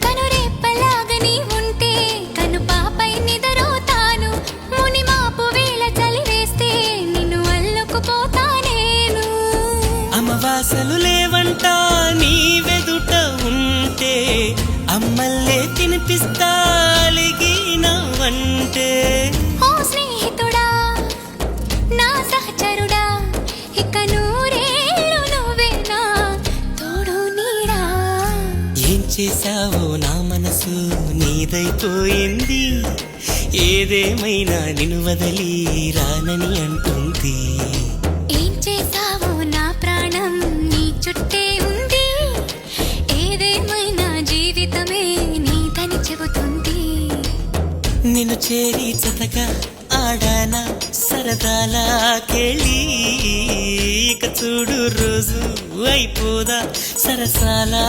కనురెప్పలాగని ఉంటే కను పాపై నిదరోతాను. ముని మాపు వేళ చలివేస్తే నిన్ను అల్లుకుపోతా నేను. అమవాసలు లేవంట నీ వెదుట ఉంటే అమ్మల్లే తినిపిస్తా అలిగినవంటే. ఓ స్నేహితుడా నా సహచరుడా ఇక నూరేళ్ళు నువ్వేనా తోడు నీడా. ఏం చేశావో నా మనసు నీదైపోయింది. ఏదేమైనా నిన్ను వదలి రానని అంటుంది. ఏం చేసావో నా ప్రాణం నీ చుట్టే ఉంది. ఏదేమైనా జీవితమే నీదని చెబుతుంది. నిన్ను చేరి చతగా ఆడానా సరదాలా కేళి. ఇక చూడు రోజు అయిపోదా సరసాలా.